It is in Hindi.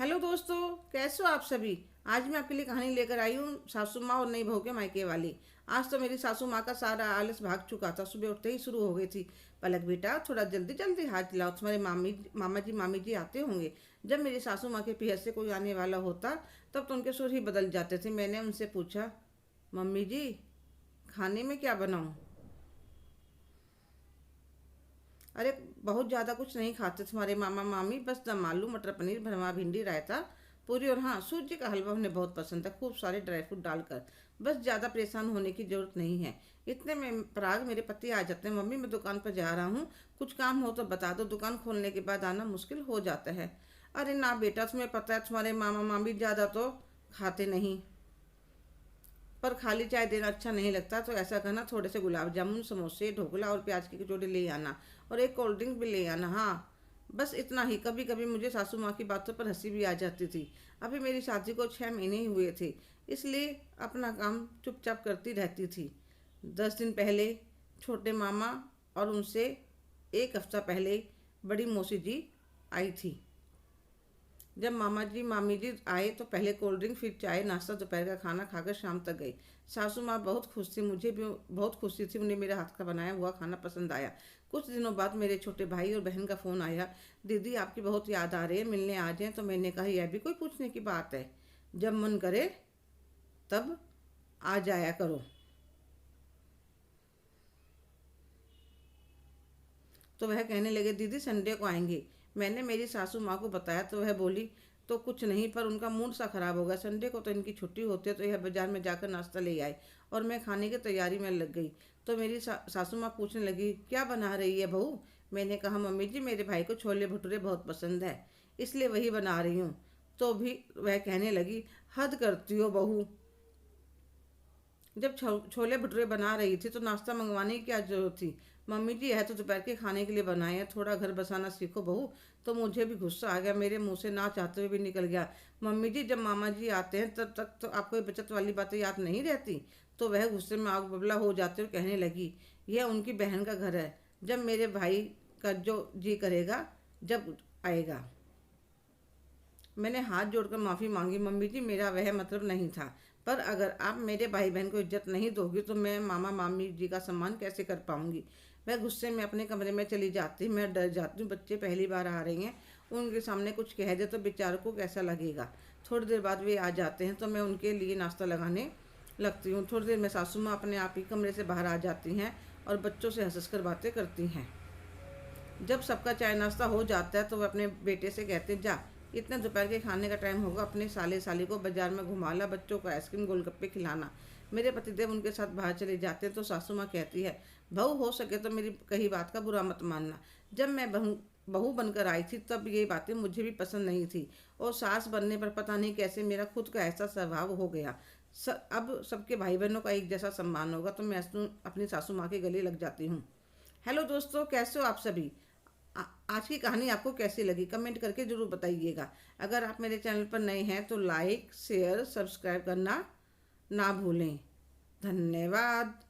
हेलो दोस्तों, कैसे हो आप सभी। आज मैं आपके लिए कहानी लेकर आई हूँ, सासू माँ और नई बहू के मायके वाली। आज तो मेरी सासू माँ का सारा आलस भाग चुका था। सुबह उठते ही शुरू हो गई थी, पलक बेटा थोड़ा जल्दी जल्दी हाथ हिलाओ, तुम्हारे मामा जी आते होंगे। जब मेरी सासू माँ के पीछे से कोई आने वाला होता तब तो उनके सुर ही बदल जाते थे। मैंने उनसे पूछा, मम्मी जी खाने में क्या बनाऊँ। अरे बहुत ज़्यादा कुछ नहीं खाते तुम्हारे मामा मामी, बस दम आलू मटर पनीर भरवा भिंडी रायता पूरी, और हाँ सूजी का हलवा उन्हें बहुत पसंद है, खूब सारे ड्राई फ्रूट डालकर। बस ज़्यादा परेशान होने की ज़रूरत नहीं है। इतने में पराग मेरे पति आ जाते हैं। मम्मी मैं दुकान पर जा रहा हूँ, कुछ काम हो तो बता दो, दुकान खोलने के बाद आना मुश्किल हो जाता है। अरे ना बेटा, तुम्हें पता है तुम्हारे मामा मामी ज़्यादा तो खाते नहीं, पर खाली चाय देना अच्छा नहीं लगता, तो ऐसा करना थोड़े से गुलाब जामुन समोसे ढोकला और प्याज की कचौड़ी ले आना, और एक कोल्ड ड्रिंक भी ले आना। हाँ बस इतना ही। कभी कभी मुझे सासू माँ की बातों पर हंसी भी आ जाती थी। अभी मेरी शादी को 6 महीने ही हुए थे, इसलिए अपना काम चुपचाप करती रहती थी। 10 दिन पहले छोटे मामा और उनसे एक हफ्ता पहले बड़ी मौसी जी आई थी। जब मामा जी मामी जी आए तो पहले कोल्ड ड्रिंक फिर चाय नाश्ता दोपहर का खाना खाकर शाम तक गई। सासू माँ बहुत खुश थी, मुझे भी बहुत खुशी थी, उन्हें मेरे हाथ का बनाया हुआ खाना पसंद आया। कुछ दिनों बाद मेरे छोटे भाई और बहन का फ़ोन आया, दीदी आपकी बहुत याद आ रही है, मिलने आ जाएं। तो मैंने कहा यह भी कोई पूछने की बात है, जब मन करे तब आ जाया करो। तो वह कहने लगे दीदी संडे को आएंगे। मैंने मेरी सासू माँ को बताया तो वह बोली तो कुछ नहीं, पर उनका मूड सा खराब हो गया। संडे को तो इनकी छुट्टी होती है, तो यह बाजार में जाकर नाश्ता ले आए और मैं खाने की तैयारी में लग गई। तो मेरी सासू माँ पूछने लगी क्या बना रही है बहू। मैंने कहा मम्मी जी मेरे भाई को छोले भटूरे बहुत पसंद है, इसलिए वही बना रही हूँ। तो भी वह कहने लगी हद करती हो बहू, जब छोले भटूरे बना रही थी तो नाश्ता मंगवाने की क्या जरूरत थी। मम्मी जी यह तो दोपहर के खाने के लिए बनाए हैं, थोड़ा घर बसाना सीखो बहू। तो मुझे भी गुस्सा आ गया, मेरे मुंह से ना चाहते हुए भी निकल गया, मम्मी जी जब मामा जी आते हैं तब तक तो आपको ये बचत वाली बातें याद नहीं रहती। तो वह गुस्से में आग बबला हो जाते हुए कहने लगी यह उनकी बहन का घर है, जब मेरे भाई का जो जी करेगा जब आएगा। मैंने हाथ जोड़कर माफ़ी मांगी, मम्मी जी मेरा वह मतलब नहीं था, पर अगर आप मेरे भाई बहन को इज्जत नहीं दोगी तो मैं मामा मामी जी का सम्मान कैसे कर पाऊंगी। मैं गुस्से में अपने कमरे में चली जाती, मैं डर जाती हूँ, बच्चे पहली बार आ रहे हैं, उनके सामने कुछ कह दे तो बेचारों को कैसा लगेगा। थोड़ी देर बाद वे आ जाते हैं तो मैं उनके लिए नाश्ता लगाने लगती हूँ। थोड़ी देर में सासू माँ अपने आप ही कमरे से बाहर आ जाती हैं और बच्चों से हंस कर बातें करती हैं। जब सबका चाय नाश्ता हो जाता है तो वह अपने बेटे से कहते हैं जा, इतने दोपहर के खाने का टाइम होगा, अपने साले साली को बाजार में घुमा ला, बच्चों को आइसक्रीम गोलगप्पे खिलाना। मेरे पतिदेव उनके साथ बाहर चले जाते हैं तो सासू माँ कहती है बहू हो सके तो मेरी कही बात का बुरा मत मानना, जब मैं बहू बहू बनकर आई थी तब ये बातें मुझे भी पसंद नहीं थी, और सास बनने पर पता नहीं कैसे मेरा खुद का ऐसा स्वभाव हो गया। अब सबके भाई बहनों का एक जैसा सम्मान होगा, तो मैं अपनी सासू माँ के गले लग जाती हूँ। हेलो दोस्तों, कैसे हो आप सभी। आज की कहानी आपको कैसी लगी कमेंट करके ज़रूर बताइएगा। अगर आप मेरे चैनल पर नए हैं तो लाइक शेयर सब्सक्राइब करना ना भूलें। धन्यवाद।